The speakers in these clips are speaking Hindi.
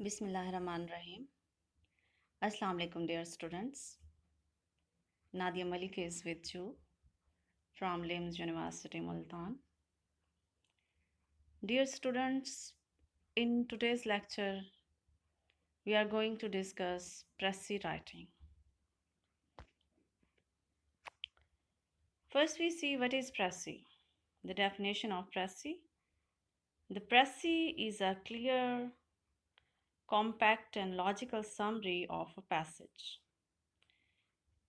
Bismillahirrahmanirrahim. Assalamu alaikum, dear students. Nadia Malik is with you from LIMS University, Multan. Dear students, in today's lecture, we are going to discuss Pressy writing. First, we see what is Pressy. The definition of Pressy. The Pressy is a clear, compact, and logical summary of a passage.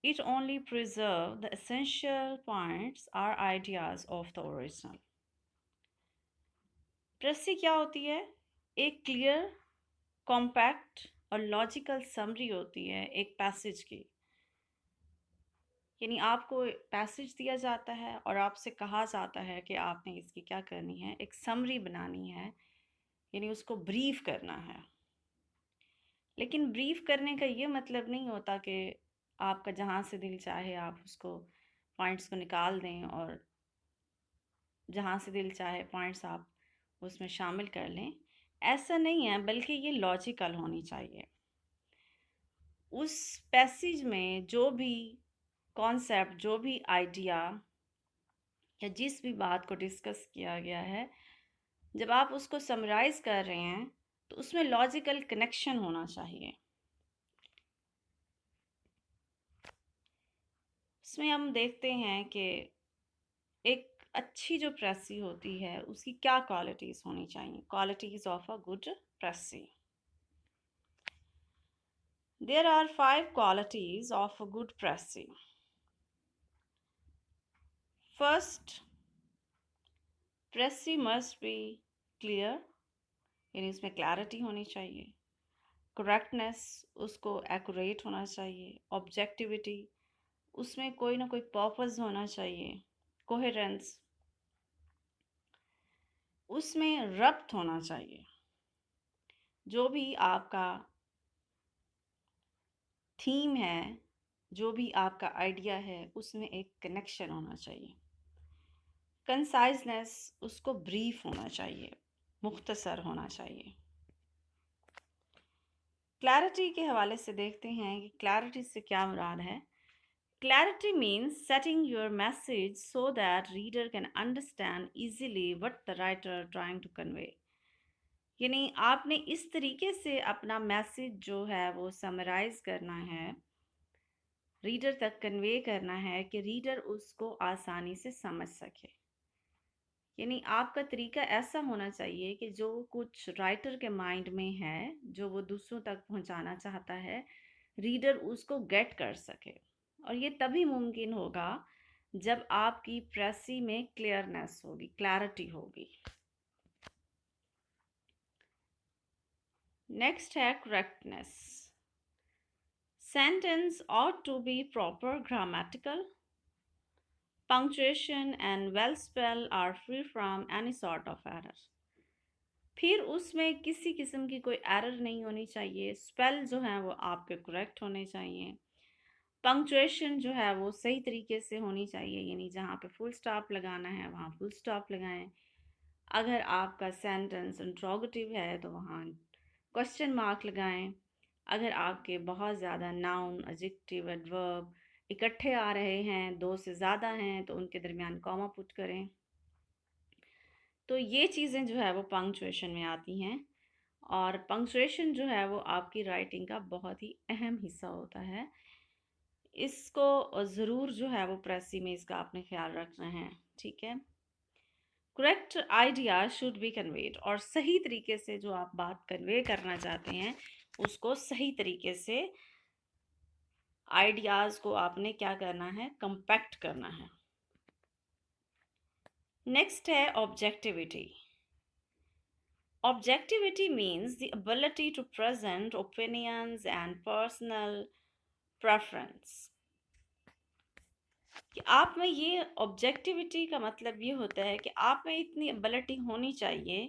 It only preserves the essential points or ideas of the original. प्रेसी क्या होती है? एक क्लियर, कॉम्पैक्ट और लॉजिकल समरी होती है एक पैसेज की। यानी आपको पैसेज दिया जाता है और आपसे कहा जाता है कि आपने इसकी क्या करनी है, एक समरी बनानी है, यानी उसको ब्रीफ करना है। लेकिन ब्रीफ करने का ये मतलब नहीं होता कि आपका जहाँ से दिल चाहे आप उसको पॉइंट्स को निकाल दें और जहाँ से दिल चाहे पॉइंट्स आप उसमें शामिल कर लें। ऐसा नहीं है, बल्कि ये लॉजिकल होनी चाहिए। उस पैसेज में जो भी कॉन्सेप्ट, जो भी आइडिया या जिस भी बात को डिस्कस किया गया है, जब आप उसको समराइज कर रहे हैं तो उसमें लॉजिकल कनेक्शन होना चाहिए। उसमें हम देखते हैं कि एक अच्छी जो प्रेसी होती है उसकी क्या क्वालिटीज़ होनी चाहिए। Qualities of a good precis. There are 5 qualities of a good pressy. First, pressy must be clear, यानी उसमें क्लैरिटी होनी चाहिए। करेक्टनेस, उसको एक्यूरेट होना चाहिए। ऑब्जेक्टिविटी, उसमें कोई ना कोई पर्पस होना चाहिए। कोहेरेंस, उसमें रब्त होना चाहिए। जो भी आपका थीम है, जो भी आपका आइडिया है, उसमें एक कनेक्शन होना चाहिए। कंसाइजनेस, उसको ब्रीफ होना चाहिए, मुख्तसर होना चाहिए। क्लैरिटी के हवाले से देखते हैं कि क्लैरिटी से क्या मुराद है। Clarity means setting your message so that reader can understand easily what the writer trying to convey. यानी आपने इस तरीके से अपना मैसेज जो है वो समराइज करना है, रीडर तक कन्वे करना है कि रीडर उसको आसानी से समझ सके। यानी आपका तरीका ऐसा होना चाहिए कि जो कुछ राइटर के माइंड में है, जो वो दूसरों तक पहुंचाना चाहता है, रीडर उसको गेट कर सके। और ये तभी मुमकिन होगा जब आपकी प्रेसी में क्लियरनेस होगी, क्लैरिटी होगी। नेक्स्ट है correctness. Sentence ought to be proper grammatical, punctuation and well spell are free from any sort of error. फिर उसमें किसी किस्म की कोई एरर नहीं होनी चाहिए। स्पेल जो है वो आपके करेक्ट होने चाहिए। पंक्चुएशन जो है वो सही तरीके से होनी चाहिए, यानी जहाँ पे फुल स्टॉप लगाना है वहाँ फुल स्टॉप लगाएं। अगर आपका सेंटेंस इंट्रोगेटिव है तो वहाँ क्वेश्चन मार्क लगाएं। अगर आपके बहुत ज़्यादा नाउन, एडजेक्टिव, एडवर्ब इकट्ठे आ रहे हैं, 2 से ज़्यादा हैं, तो उनके दरमियान कॉमा पुट करें। तो ये चीज़ें जो है वो पंक्चुएशन में आती हैं। और पंक्चुएशन जो है वो आपकी राइटिंग का बहुत ही अहम हिस्सा होता है। इसको ज़रूर जो है वो प्रेसी में इसका आपने ख्याल रखना है, ठीक है। Correct idea should be conveyed, और सही तरीके से जो आप बात कन्वे करना चाहते हैं उसको सही तरीके से आइडियाज़ को आपने क्या करना है, कंपैक्ट करना है। नेक्स्ट है objectivity. Objectivity means the ability to present opinions and personal preference. कि आप में ये ऑब्जेक्टिविटी का मतलब ये होता है कि आप में इतनी एबिलिटी होनी चाहिए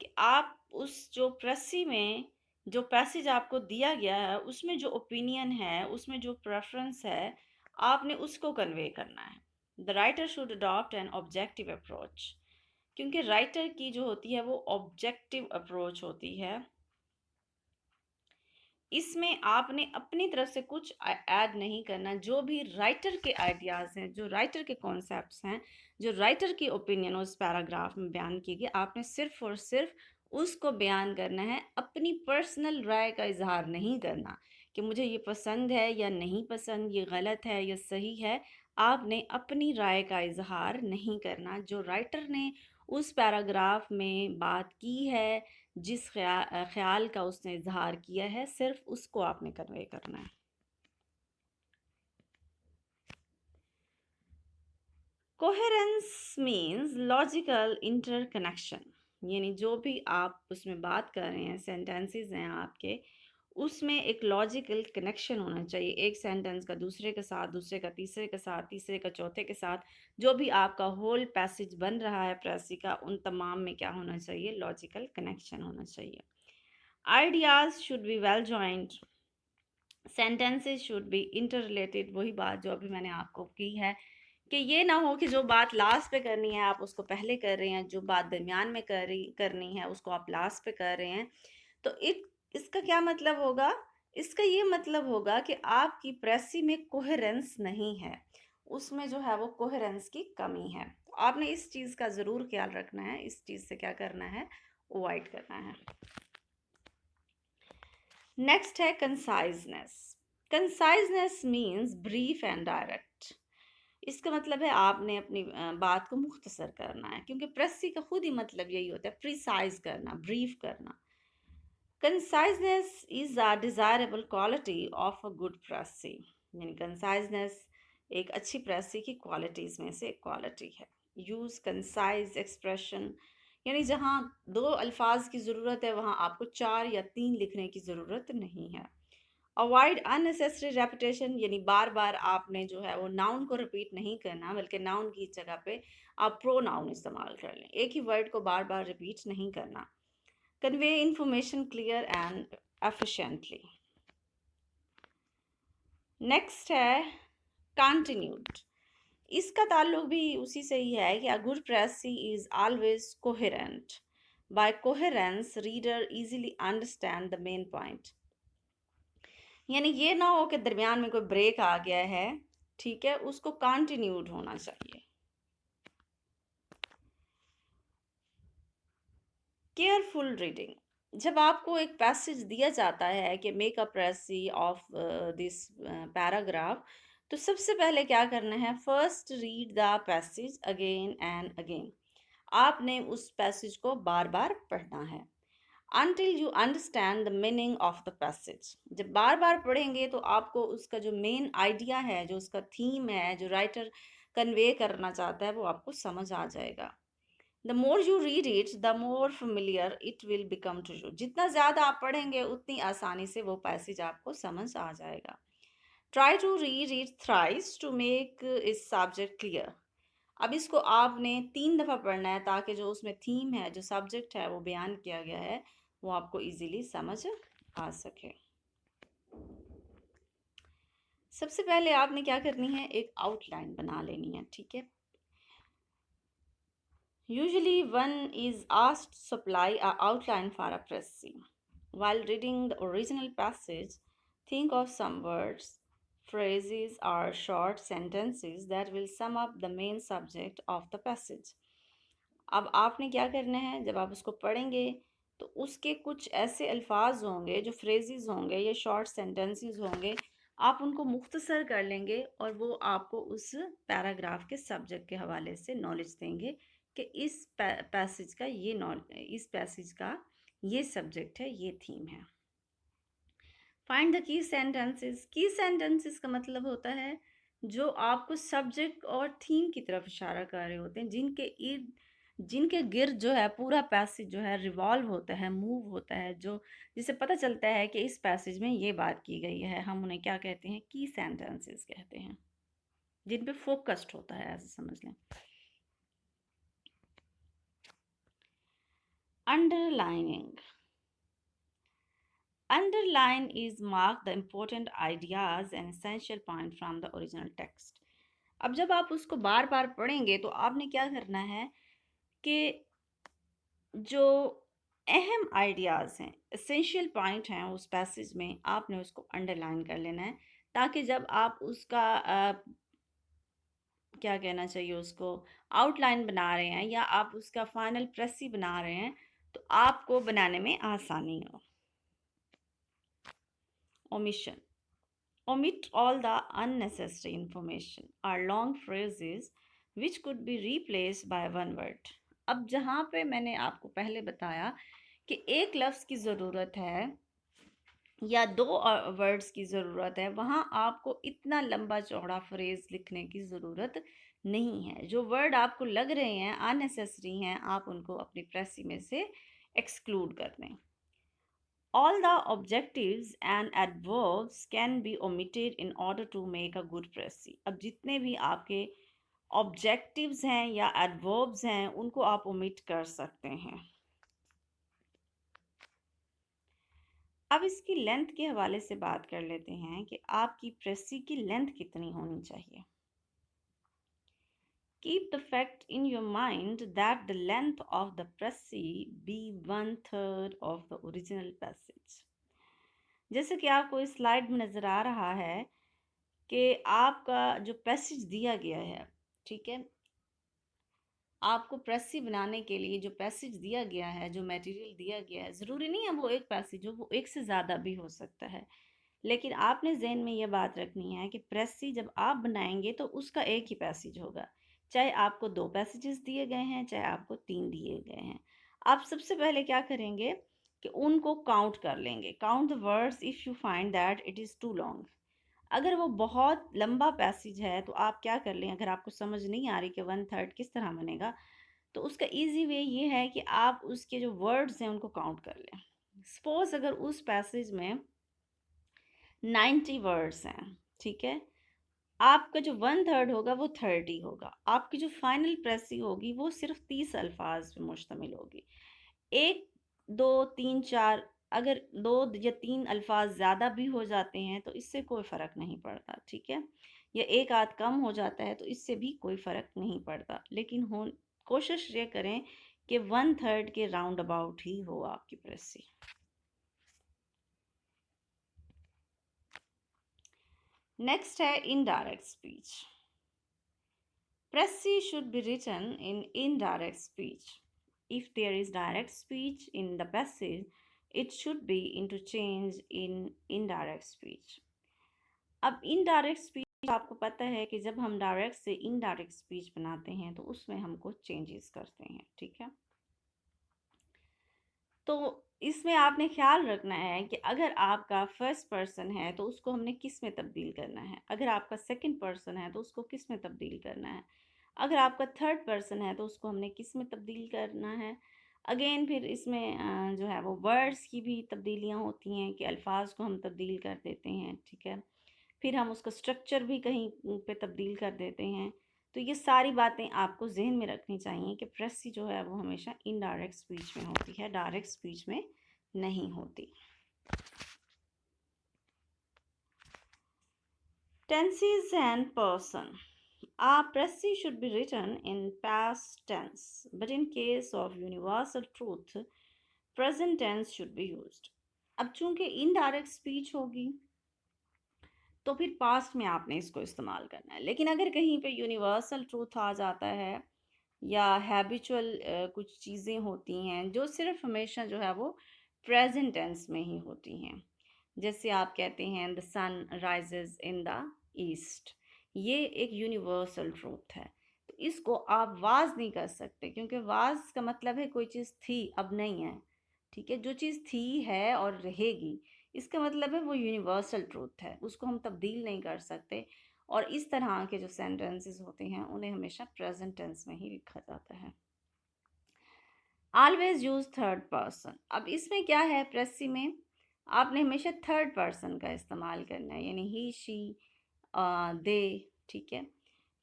कि आप उस जो प्रेसी में जो पैसेज आपको दिया गया है उसमें जो ओपिनियन है, उसमें जो प्रेफरेंस है, आपने उसको कन्वे करना है। The writer should adopt an objective approach, क्योंकि राइटर की जो होती है वो ऑब्जेक्टिव अप्रोच होती है। इसमें आपने अपनी तरफ से कुछ ऐड नहीं करना। जो भी राइटर के आइडियाज़ हैं, जो राइटर के कॉन्सेप्ट्स हैं, जो राइटर की ओपिनियन उस पैराग्राफ में बयान की गई, आपने सिर्फ और सिर्फ उसको बयान करना है। अपनी पर्सनल राय का इजहार नहीं करना कि मुझे ये पसंद है या नहीं पसंद, ये गलत है या सही है। आपने अपनी राय का इजहार नहीं करना। जो राइटर ने उस पैराग्राफ में बात की है, जिस ख्याल का उसने इजहार किया है, सिर्फ उसको आपने कन्वे करना है। कोहेरेंस मीन्स लॉजिकल इंटरकनेक्शन, यानी जो भी आप उसमें बात कर रहे हैं, सेंटेंसेस हैं आपके, उसमें एक लॉजिकल कनेक्शन होना चाहिए। एक सेंटेंस का दूसरे के साथ, दूसरे का तीसरे के साथ, तीसरे का चौथे के साथ, जो भी आपका होल पैसेज बन रहा है प्रेसी का, उन तमाम में क्या होना चाहिए? लॉजिकल कनेक्शन होना चाहिए। Ideas should be well joint, sentences should be inter related. वही बात जो अभी मैंने आपको की है कि ये ना हो कि जो बात लास्ट पे करनी है आप उसको पहले कर रहे हैं, जो बात दरमियान में करनी है उसको आप लास्ट पे कर रहे हैं। तो इसका क्या मतलब होगा? इसका ये मतलब होगा कि आपकी प्रेसी में कोहेरेंस नहीं है, उसमें जो है वो कोहेरेंस की कमी है। तो आपने इस चीज़ का ज़रूर ख्याल रखना है, इस चीज़ से क्या करना है? अवॉइड करना है। नेक्स्ट है conciseness. Conciseness means brief and direct. इसका मतलब है आपने अपनी बात को मुख्तसर करना है, क्योंकि प्रेसी का खुद ही मतलब यही होता है, प्रिसाइज करना, ब्रीफ करना। Conciseness is a desirable quality of a good precis, यानी कंसाइजनेस एक अच्छी प्रेसी की क्वालिटीज़ में से एक क्वालिटी है। यूज़ कंसाइज एक्सप्रेशन, यानी जहाँ दो अल्फाज की ज़रूरत है वहाँ आपको 4 या 3 लिखने की ज़रूरत नहीं है। अवॉइड अननेसेसरी रेपिटेशन, यानी बार बार आपने जो है वो नाउन को रिपीट नहीं करना, बल्कि नाउन की जगह पे आप प्रोनाउन इस्तेमाल कर लें। एक ही वर्ड को बार बार रिपीट नहीं करना। Convey information clear and efficiently. Next है कंटिन्यूड। इसका ताल्लुक भी उसी से ही है कि a good precis is always coherent. By coherence reader easily understand the main point, यानी ये ना हो कि दरमियान में कोई ब्रेक आ गया है, ठीक है, उसको कंटिन्यूड होना चाहिए। केयरफुल रीडिंग, जब आपको एक पैसेज दिया जाता है कि make a precis of this paragraph, तो सबसे पहले क्या करना है? First read the passage again and again. आपने उस पैसेज को बार बार पढ़ना है until you understand the meaning of the passage। जब बार बार पढ़ेंगे तो आपको उसका जो मेन आइडिया है, जो उसका थीम है, जो राइटर कन्वे करना चाहता है, वो आपको समझ आ जाएगा। The more you read it the more familiar it will become to you. जितना ज़्यादा आप पढ़ेंगे उतनी आसानी से वो पैसेज आपको समझ आ जाएगा। Try to read it thrice to make इस सब्जेक्ट क्लियर। अब इसको आपने 3 दफ़ा पढ़ना है ताकि जो उसमें थीम है, जो सब्जेक्ट है वो बयान किया गया है, वो आपको इजीली समझ आ सके। सबसे पहले आपने क्या करनी है? एक आउटलाइन बना लेनी है, ठीक है। Usually one is asked to supply a outline for a précis. While reading the original passage, think of some words, phrases, or short sentences that will sum up the main subject of the passage. अब आपने क्या करना है? जब आप उसको पढ़ेंगे तो उसके कुछ ऐसे अल्फाज होंगे, जो फ्रेजेस होंगे या शॉर्ट सेंटेंसेस होंगे, आप उनको मुख्तसर कर लेंगे और वो आपको उस पैराग्राफ के सब्जेक्ट के हवाले से नॉलेज देंगे कि इस पैसेज का इस पैसेज का ये सब्जेक्ट है, ये थीम है। Find the key sentences. की सेंटेंसेस का मतलब होता है जो आपको सब्जेक्ट और थीम की तरफ इशारा कर रहे होते हैं, जिनके गिर्द जो है पूरा पैसेज जो है रिवॉल्व होता है, मूव होता है, जो जिससे पता चलता है कि इस पैसेज में ये बात की गई है। हम उन्हें क्या कहते हैं? की सेंटेंसेस कहते हैं, जिन पे फोकस्ड होता है, ऐसे समझ लें। Underlining. Underline is mark the important ideas and essential point from the original text। अब जब आप उसको बार बार पढ़ेंगे तो आपने क्या करना है कि जो अहम आइडियाज़ हैं, एसेंशियल पॉइंट हैं उस पैसेज में, आपने उसको अंडरलाइन कर लेना है, ताकि जब आप उसका क्या कहना चाहिए उसको, आउटलाइन बना रहे हैं या आप उसका फाइनल प्रेसी बना रहे हैं, तो आपको बनाने में आसानी हो। Omission, omit all the unnecessary information or long phrases which could be replaced by one word। अब जहाँ पे मैंने आपको पहले बताया कि एक लफ्ज़ की ज़रूरत है या दो वर्ड्स की ज़रूरत है, वहाँ आपको इतना लंबा चौड़ा फ्रेज़ लिखने की ज़रूरत नहीं है। जो वर्ड आपको लग रहे हैं अननेसेसरी हैं, आप उनको अपनी प्रेसी में से एक्सक्लूड कर दें। All the objectives and adverbs can be omitted in order to make a good précis। अब जितने भी आपके objectives हैं या adverbs हैं, उनको आप omit कर सकते हैं। अब इसकी लेंथ के हवाले से बात कर लेते हैं कि आपकी प्रेसी की लेंथ कितनी होनी चाहिए। Keep the fact in your mind that the length of the précis be 1/3 of the original passage। जैसे कि आपको इस स्लाइड में नज़र आ रहा है कि आपका जो पैसेज दिया गया है, ठीक है, आपको प्रेसी बनाने के लिए जो पैसेज दिया गया है, जो मटेरियल दिया गया है, ज़रूरी नहीं है वो एक पैसेज हो, वो एक से ज़्यादा भी हो सकता है, लेकिन आपने जहन में ये बात रखनी है कि प्रेसी जब आप बनाएंगे तो उसका एक ही पैसेज होगा, चाहे आपको 2 पैसेजेस दिए गए हैं, चाहे आपको 3 दिए गए हैं। आप सबसे पहले क्या करेंगे कि उनको काउंट कर लेंगे। Count the words if you find that it is too long. अगर वो बहुत लंबा पैसेज है तो आप क्या कर लें, अगर आपको समझ नहीं आ रही कि 1/3 किस तरह बनेगा, तो उसका ईजी वे ये है कि आप उसके जो वर्ड्स हैं उनको काउंट कर लें। सपोज अगर उस पैसेज में 90 वर्ड्स हैं, ठीक है, आपका जो 1/3 होगा वो 30 होगा, आपकी जो फाइनल प्रेसी होगी वो सिर्फ 30 अल्फाज पे मुश्तमिल होगी। एक, दो, तीन, चार, अगर 2 या 3 अल्फाज ज़्यादा भी हो जाते हैं तो इससे कोई फ़र्क नहीं पड़ता, ठीक है, या एक आध कम हो जाता है तो इससे भी कोई फ़र्क नहीं पड़ता, लेकिन हो कोशिश ये करें कि 1/3 के राउंड अबाउट ही हो आपकी प्रेसी। नेक्स्ट है indirect speech. Précis should be written in indirect speech. If there is direct speech in the passage, it should be interchanged in indirect speech। अब इनडायरेक्ट स्पीच आपको पता है कि जब हम डायरेक्ट से इनडायरेक्ट स्पीच बनाते हैं तो उसमें हमको चेंजेस करते हैं, ठीक है। तो इसमें आपने ख्याल रखना है कि अगर आपका फर्स्ट पर्सन है तो उसको हमने किस में तब्दील करना है, अगर आपका सेकंड पर्सन है तो उसको किस में तब्दील करना है, अगर आपका थर्ड पर्सन है तो उसको हमने किस में तब्दील करना है। अगेन फिर इसमें जो है वो वर्ड्स की भी तब्दीलियाँ होती हैं कि अल्फाज को हम तब्दील कर देते हैं, ठीक है, फिर हम उसका स्ट्रक्चर भी कहीं पे तब्दील कर देते हैं। तो ये सारी बातें आपको जहन में रखनी चाहिए कि प्रेसी जो है वो हमेशा इनडायरेक्ट स्पीच में होती है, डायरेक्ट स्पीच में नहीं होती। Tenses and person. A précis should be written in past tense, but in case of universal truth, present tense should be used। अब चूंकि इनडायरेक्ट स्पीच होगी तो फिर पास्ट में आपने इसको इस्तेमाल करना है, लेकिन अगर कहीं पे यूनिवर्सल ट्रूथ आ जाता है या हैबिचुअल कुछ चीज़ें होती हैं जो सिर्फ हमेशा जो है वो प्रेजेंट टेंस में ही होती हैं, जैसे आप कहते हैं the sun rises in the east, ये एक यूनिवर्सल ट्रूथ है, तो इसको आप वाज नहीं कर सकते, क्योंकि वाज का मतलब है कोई चीज़ थी अब नहीं है, ठीक है, जो चीज़ थी है और रहेगी, इसका मतलब है वो यूनिवर्सल ट्रूथ है, उसको हम तब्दील नहीं कर सकते। और इस तरह के जो सेंटेंसेस होते हैं उन्हें हमेशा प्रेजेंट टेंस में ही लिखा जाता है। Always use third person. अब इसमें क्या है, प्रेसी में आपने हमेशा थर्ड पर्सन का इस्तेमाल करना है, यानी ही, शी, दे, ठीक है,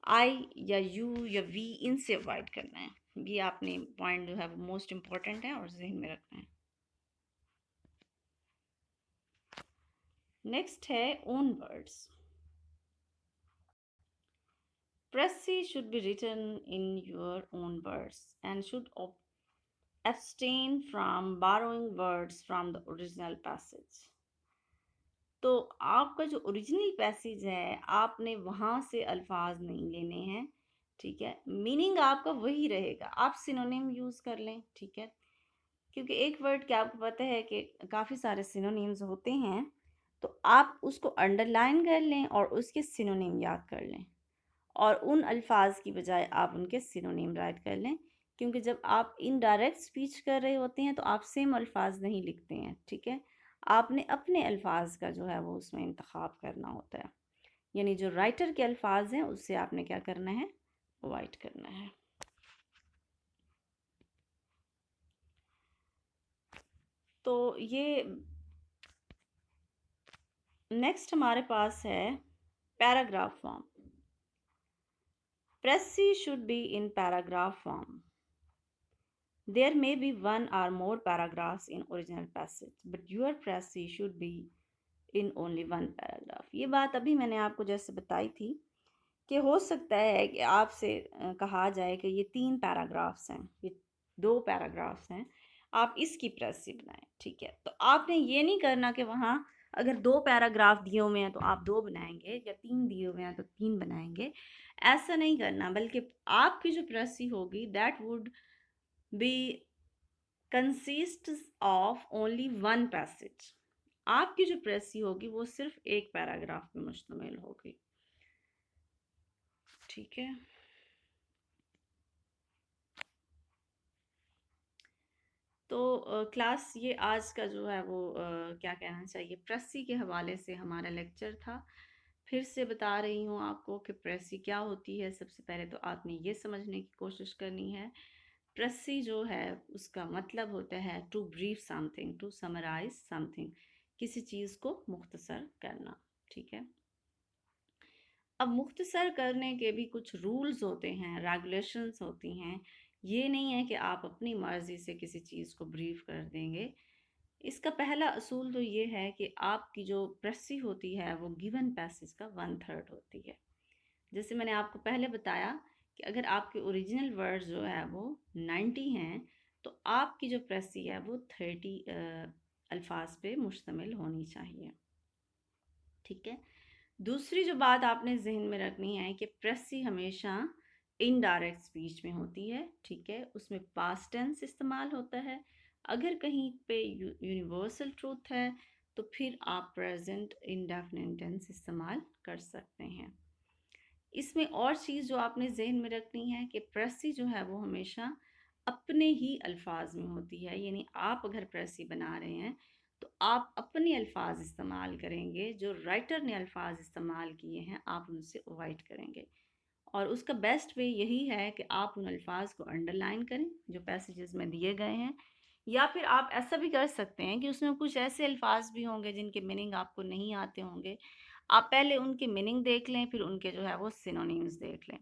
आई या यू या वी, इनसे अवॉइड करना है। ये आपने पॉइंट जो है वो मोस्ट इम्पॉर्टेंट है और जहन में रखना है। नेक्स्ट है own words. Précis should be written in your own words and should abstain from borrowing words from the original passage. तो आपका जो ओरिजिनल पैसेज है आपने वहाँ से अल्फाज नहीं लेने हैं, ठीक है। मीनिंग आपका वही रहेगा, आप सिनोनिम यूज़ कर लें, ठीक है। क्योंकि एक वर्ड के आपको पता है कि काफ़ी सारे सिनोनिम्स होते हैं, तो आप उसको अंडरलाइन कर लें और उसके सिनोनिम याद कर लें, और उन अल्फाज की बजाय आप उनके सिनोनिम राइट कर लें। क्योंकि जब आप इनडायरेक्ट स्पीच कर रहे होते हैं तो आप सेम अल्फाज नहीं लिखते हैं, ठीक है। आपने अपने अल्फाज का जो है वो उसमें इंतखाब करना होता है, यानी जो राइटर के अल्फाज हैं उससे आपने क्या करना है, अवॉइड करना है। तो ये नेक्स्ट हमारे पास है paragraph form. Précis should be in paragraph form. There may be one or more paragraphs in original passage, but your précis should be in only one paragraph. ये बात अभी मैंने आपको जैसे बताई थी कि हो सकता है कि आपसे कहा जाए कि ये 3 पैराग्राफ्स हैं, ये 2 पैराग्राफ्स हैं, आप इसकी प्रेसी बनाएं, ठीक है। तो आपने ये नहीं करना कि वहाँ अगर 2 पैराग्राफ दिए हुए हैं तो आप 2 बनाएंगे, या 3 दिए हुए हैं तो 3 बनाएंगे, ऐसा नहीं करना। बल्कि आपकी जो प्रेसी होगी that would be consist of only one passage. आपकी जो प्रेसी होगी वो सिर्फ एक पैराग्राफ पे मुश्तमिल होगी, ठीक है। तो क्लास ये आज का जो है वो क्या कहना चाहिए, प्रेसी के हवाले से हमारा लेक्चर था। फिर से बता रही हूँ आपको कि प्रेसी क्या होती है। सबसे पहले तो आपने ये समझने की कोशिश करनी है, प्रेसी जो है उसका मतलब होता है to brief something, to summarise something, किसी चीज़ को मुख्तसर करना, ठीक है। अब मुख्तसर करने के भी कुछ रूल्स होते हैं, रेगुलेशंस होती हैं। ये नहीं है कि आप अपनी मर्ज़ी से किसी चीज़ को ब्रीफ कर देंगे। इसका पहला असूल तो ये है कि आपकी जो प्रेसी होती है वो गिवन पैसेज का 1/3 होती है। जैसे मैंने आपको पहले बताया कि अगर आपके ओरिजिनल वर्ड जो है वो 90 हैं, तो आपकी जो प्रेसी है वो 30 अल्फाज पे मुश्तमिल होनी चाहिए, ठीक है। दूसरी जो बात आपने जहन में रखनी है कि प्रेसी हमेशा इनडायरेक्ट स्पीच में होती है, ठीक है। उसमें पास्ट टेंस इस्तेमाल होता है। अगर कहीं पे यूनिवर्सल ट्रूथ है तो फिर आप प्रेजेंट इंडेफिनिट टेंस इस्तेमाल कर सकते हैं। इसमें और चीज़ जो आपने जहन में रखनी है कि प्रेसी जो है वो हमेशा अपने ही अल्फाज में होती है, यानी आप अगर प्रेसी बना रहे हैं तो आप अपने अल्फाज इस्तेमाल करेंगे, जो राइटर ने अल्फाज इस्तेमाल किए हैं आप उनसे अवॉइड करेंगे। और उसका बेस्ट वे यही है कि आप उन अल्फाज को अंडरलाइन करें जो पैसेजेस में दिए गए हैं, या फिर आप ऐसा भी कर सकते हैं कि उसमें कुछ ऐसे अल्फाज भी होंगे जिनके मीनिंग आपको नहीं आते होंगे, आप पहले उनकी मीनिंग देख लें, फिर उनके जो है वो सिनोनिम्स देख लें।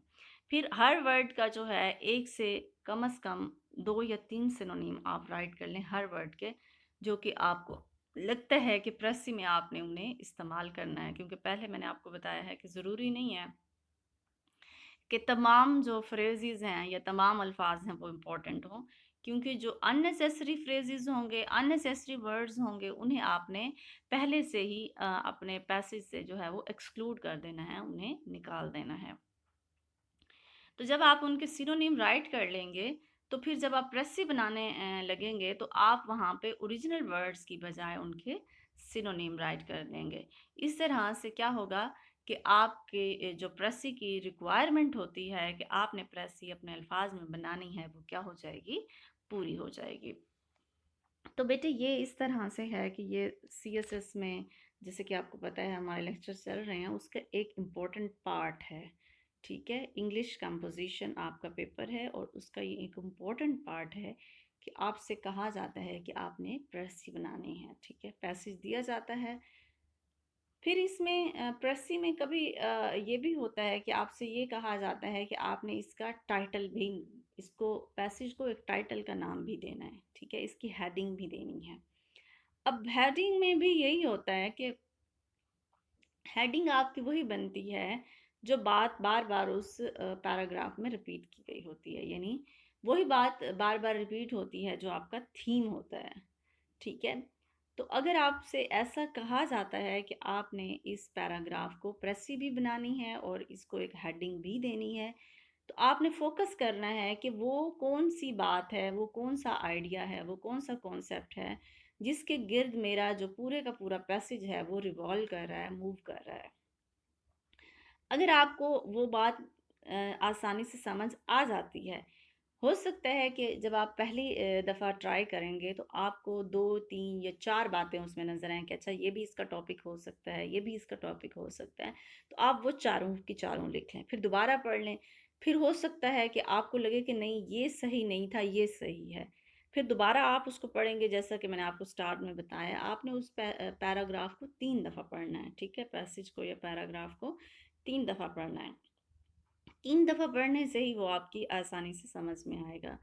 फिर हर वर्ड का जो है एक से कम 2 या 3 सिनोनिम आप राइट कर लें हर वर्ड के, जो कि आपको लगता है कि प्रेसी में आपने उन्हें इस्तेमाल करना है। क्योंकि पहले मैंने आपको बताया है कि ज़रूरी नहीं है कि तमाम जो फ्रेजेस हैं या तमाम अल्फाज हैं वो इम्पोर्टेंट हों, क्योंकि जो अननेसेसरी फ्रेजेस होंगे, अननेसेसरी वर्ड्स होंगे, उन्हें आपने पहले से ही अपने पैसेज से जो है वो एक्सक्लूड कर देना है, उन्हें निकाल देना है। तो जब आप उनके सिनोनिम राइट कर लेंगे तो फिर जब आप प्रेसी बनाने लगेंगे तो आप वहाँ पे ओरिजिनल वर्ड्स की बजाय उनके सिनोनिम राइट कर देंगे। इस तरह से क्या होगा कि आपके जो प्रेसी की रिक्वायरमेंट होती है कि आपने प्रेसी अपने अल्फाज में बनानी है, वो क्या हो जाएगी, पूरी हो जाएगी। तो बेटे ये इस तरह से है कि ये सीएसएस में, जैसे कि आपको पता है हमारे लेक्चर चल रहे हैं, उसका एक इम्पोर्टेंट पार्ट है, ठीक है। इंग्लिश कंपोजिशन आपका पेपर है और उसका ये एक इम्पोर्टेंट पार्ट है कि आपसे कहा जाता है कि आपने प्रेसी बनानी है, ठीक है। पैसेज दिया जाता है, फिर इसमें प्रेसी में कभी ये भी होता है कि आपसे ये कहा जाता है कि आपने इसका टाइटल भी, इसको पैसेज को एक टाइटल का नाम भी देना है, ठीक है। इसकी हेडिंग भी देनी है। अब हेडिंग में भी यही होता है कि हेडिंग आपकी वही बनती है जो बात बार बार उस पैराग्राफ में रिपीट की गई होती है, यानी वही बात बार बार रिपीट होती है जो आपका थीम होता है। ठीक है, तो अगर आपसे ऐसा कहा जाता है कि आपने इस पैराग्राफ को प्रेसी भी बनानी है और इसको एक हेडिंग भी देनी है, तो आपने फोकस करना है कि वो कौन सी बात है, वो कौन सा आइडिया है, वो कौन सा कॉन्सेप्ट है जिसके गिर्द मेरा जो पूरे का पूरा पैसेज है वो रिवॉल्व कर रहा है, मूव कर रहा है। अगर आपको वो बात आसानी से समझ आ जाती है, हो सकता है कि जब आप पहली दफ़ा ट्राई करेंगे तो आपको 2, 3 या 4 बातें उसमें नज़र आएँ कि अच्छा ये भी इसका टॉपिक हो सकता है, ये भी इसका टॉपिक हो सकता है। तो आप वो चारों की चारों लिख लें, फिर दोबारा पढ़ लें। फिर हो सकता है कि आपको लगे कि नहीं ये सही नहीं था, ये सही है। फिर दोबारा आप उसको पढ़ेंगे जैसा कि मैंने आपको स्टार्ट में बताया, आपने उस पैराग्राफ को 3 दफ़ा पढ़ना है, ठीक है? पैसेज को या पैराग्राफ को 3 दफ़ा पढ़ना है। 3 दफ़ा पढ़ने से ही वो आपकी आसानी से समझ में आएगा,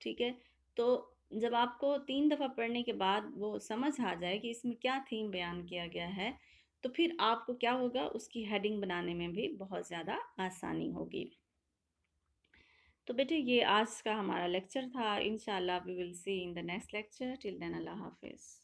ठीक है? तो जब आपको 3 दफ़ा पढ़ने के बाद वो समझ आ जाए कि इसमें क्या थीम बयान किया गया है, तो फिर आपको क्या होगा, उसकी हेडिंग बनाने में भी बहुत ज़्यादा आसानी होगी। तो बेटे ये आज का हमारा लेक्चर था। इंशाल्लाह we will see in the next lecture. Till then अल्लाह हाफ़िज़।